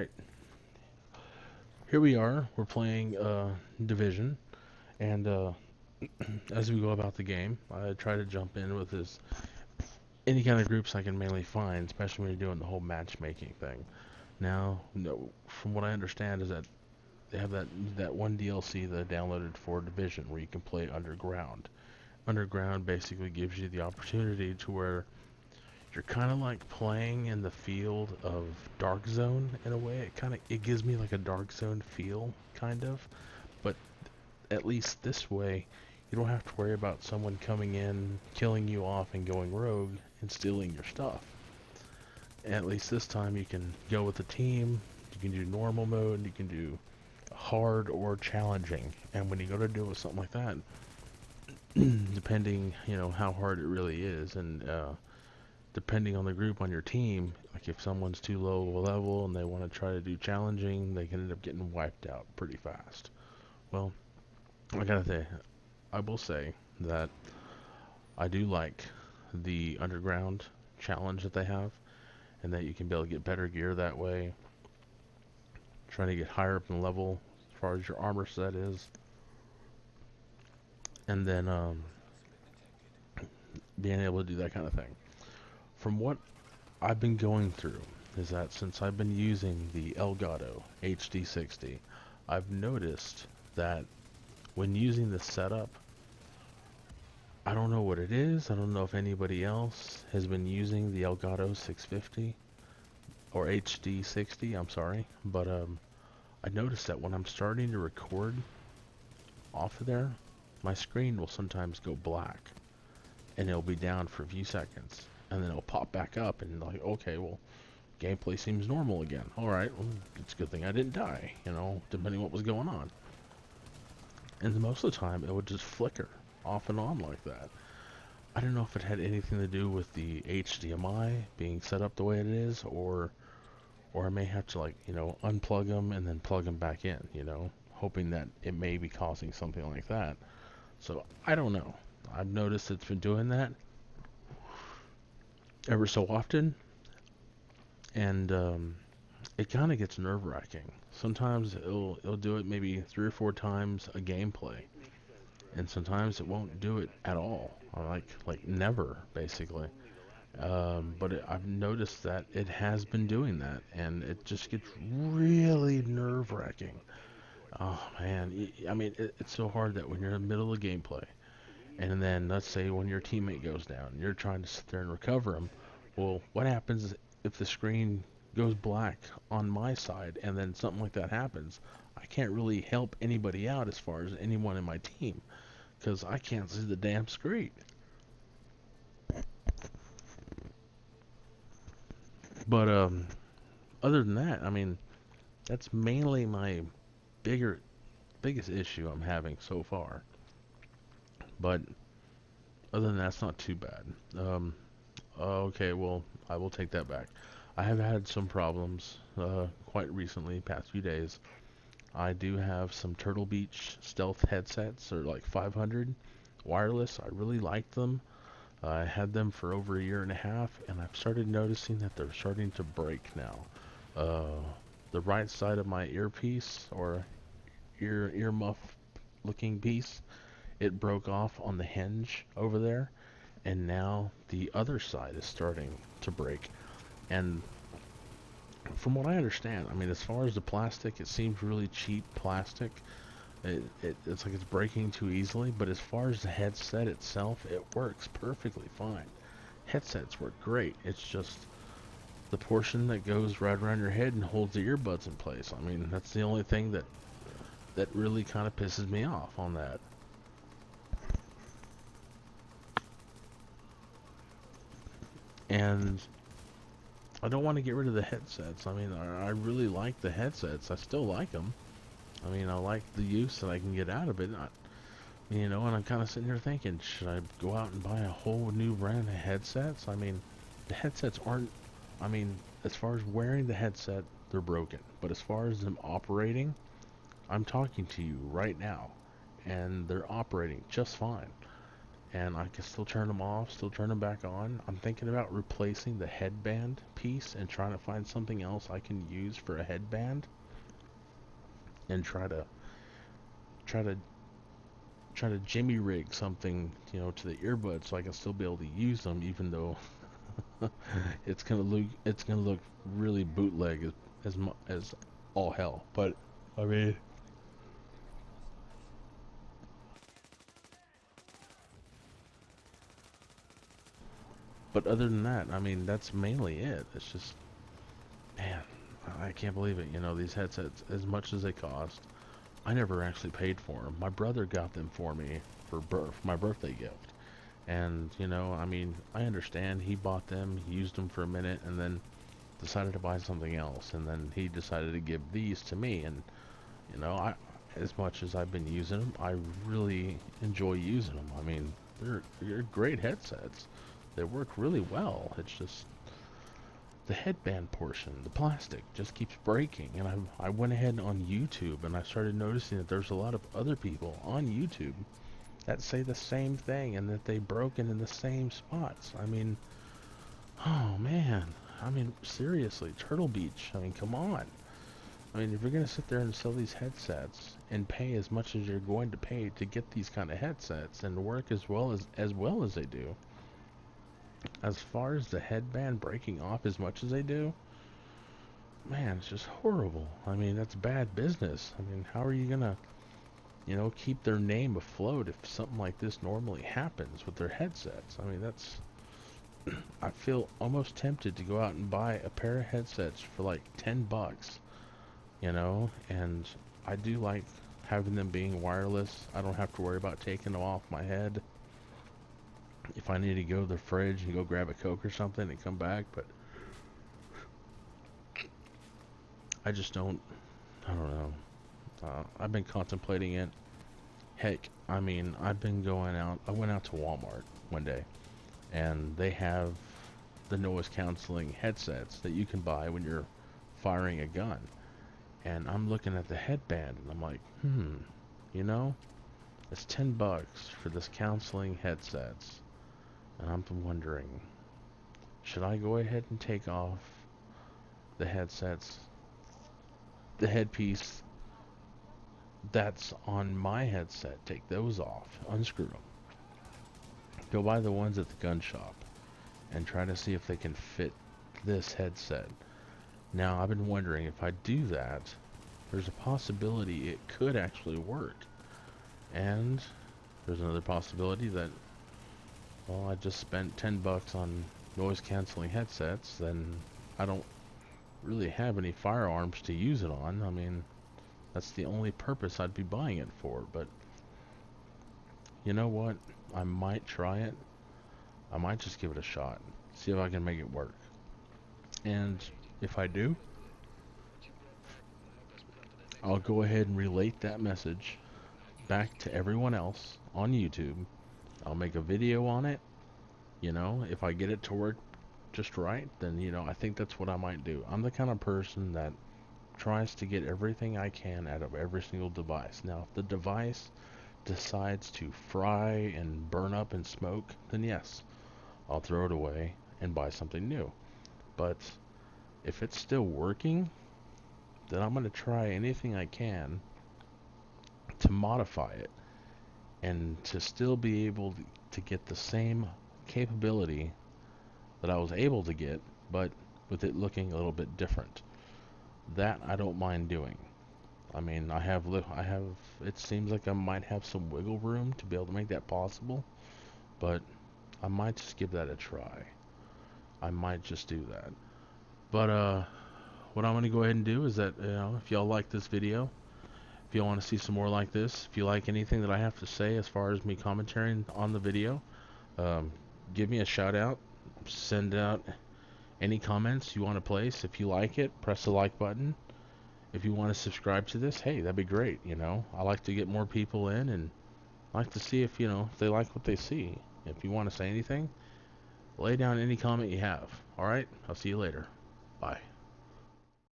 Alright, here we are. We're playing Division, and as we go about the game, I try to jump in with any kind of groups I can mainly find, especially when you're doing the whole matchmaking thing. Now, no, from what I understand, is that they have that one DLC that I downloaded for Division where you can play Underground. Underground basically gives you the opportunity to where you're kind of like playing in the field of Dark Zone in a way. It gives me like a Dark Zone feel, kind of. But at least this way, you don't have to worry about someone coming in, killing you off, and going rogue and stealing your stuff. And at least this time, you can go with the team. You can do normal mode. You can do hard or challenging. And when you go to do something like that, depending, how hard it really is, and depending on the group on your team, like if someone's too low of a level and they want to try to do challenging, they can end up getting wiped out pretty fast. Well, I gotta say, I will say that I do like the underground challenge that they have, and that you can be able to get better gear that way, trying to get higher up in level as far as your armor set is, and then being able to do that kind of thing. From what I've been going through is that since I've been using the Elgato HD60, I've noticed that when using the setup, I don't know what it is. I don't know if anybody else has been using the Elgato 650 or HD60, I'm sorry, but I noticed that when I'm starting to record off of there, my screen will sometimes go black and it'll be down for a few seconds and then it'll pop back up and like, okay, well, gameplay seems normal again. Alright, well, it's a good thing I didn't die, depending what was going on. And most of the time, it would just flicker off and on like that. I don't know if it had anything to do with the HDMI being set up the way it is, or I may have to like, unplug them and then plug them back in, hoping that it may be causing something like that. So I don't know. I've noticed it's been doing that ever so often, and it kind of gets nerve-wracking. Sometimes it'll do it maybe 3 or 4 times a gameplay, and sometimes it won't do it at all, or like never basically. I've noticed that it has been doing that, and it just gets really nerve-wracking. Oh man, I mean it's so hard that when you're in the middle of gameplay, and then let's say when your teammate goes down, you're trying to sit there and recover him. Well, what happens if the screen goes black on my side, and then something like that happens? I can't really help anybody out as far as anyone in my team, because I can't see the damn screen. But other than that, I mean, that's mainly my bigger biggest issue I'm having so far. But other than that, it's not too bad. Okay, well, I will take that back. I have had some problems quite recently, past few days. I do have some Turtle Beach stealth headsets, or like 500 wireless. I really like them. I had them for over a year and a half, and I've started noticing that they're starting to break now. Uh, the right side of my earpiece, or earmuff looking piece, it broke off on the hinge over there, and now the other side is starting to break. And from what I understand, I mean, as far as the plastic, it seems really cheap plastic. It's like it's breaking too easily, but as far as the headset itself, it works perfectly fine. Headsets work great. It's just the portion that goes right around your head and holds the earbuds in place. I mean, that's the only thing that really kind of pisses me off on that. And I don't want to get rid of the headsets. I mean, I really like the headsets. I still like them. I mean, I like the use that I can get out of it. And I'm kind of sitting here thinking, should I go out and buy a whole new brand of headsets? I mean, the headsets aren't, I mean, as far as wearing the headset, they're broken. But as far as them operating, I'm talking to you right now, and they're operating just fine. and I can still turn them off, still turn them back on. I'm thinking about replacing the headband piece and trying to find something else I can use for a headband, and try to try to jimmy rig something, to the earbuds so I can still be able to use them, even though it's gonna look really bootleg as all hell. But I mean, but other than that, I mean, that's mainly it. It's just, man, I can't believe it. These headsets, as much as they cost, I never actually paid for them. My brother got them for me for my birthday gift. And, I mean, I understand he bought them, used them for a minute, and then decided to buy something else. And then he decided to give these to me. And, as much as I've been using them, I really enjoy using them. I mean, they're great headsets. They work really well. It's just the headband portion, the plastic, just keeps breaking. And I went ahead on YouTube and I started noticing that there's a lot of other people on YouTube that say the same thing and that they broken in the same spots. I mean, oh man. I mean, seriously, Turtle Beach. I mean, come on. I mean, if you're gonna sit there and sell these headsets and pay as much as you're going to pay to get these kind of headsets and work as well as they do, as far as the headband breaking off as much as they do, man, it's just horrible. I mean, that's bad business. I mean, how are you gonna, keep their name afloat if something like this normally happens with their headsets? I mean, I feel almost tempted to go out and buy a pair of headsets for like $10, and I do like having them being wireless. I don't have to worry about taking them off my head if I need to go to the fridge and go grab a Coke or something and come back. But I don't know. I've been contemplating it. Heck, I mean, I went out to Walmart one day, and they have the noise canceling headsets that you can buy when you're firing a gun. And I'm looking at the headband, and I'm like, you know, it's $10 for this counseling headsets. And I'm wondering, should I go ahead and take off the headsets, the headpiece that's on my headset, take those off, unscrew them, go buy the ones at the gun shop, and try to see if they can fit this headset. Now, I've been wondering, if I do that, there's a possibility it could actually work. And there's another possibility that, well, I just spent $10 on noise canceling headsets, then I don't really have any firearms to use it on. I mean, that's the only purpose I'd be buying it for. But you know what? I might try it. I might just give it a shot. See if I can make it work. And if I do, I'll go ahead and relate that message back to everyone else on YouTube. I'll make a video on it. If I get it to work just right, then, I think that's what I might do. I'm the kind of person that tries to get everything I can out of every single device. Now, if the device decides to fry and burn up and smoke, then yes, I'll throw it away and buy something new. But if it's still working, then I'm going to try anything I can to modify it and to still be able to get the same capability that I was able to get, but with it looking a little bit different. That I don't mind doing. I mean, it seems like I might have some wiggle room to be able to make that possible, but I might just give that a try. I might just do that. But, what I'm going to go ahead and do is that, if y'all like this video, if y'all want to see some more like this, if you like anything that I have to say as far as me commentating on the video, um, give me a shout out, send out any comments you want to place. If you like it, press the like button. If you want to subscribe to this, hey, that'd be great. I like to get more people in, and I like to see if they like what they see. If you want to say anything, lay down any comment you have. All right, I'll see you later. Bye.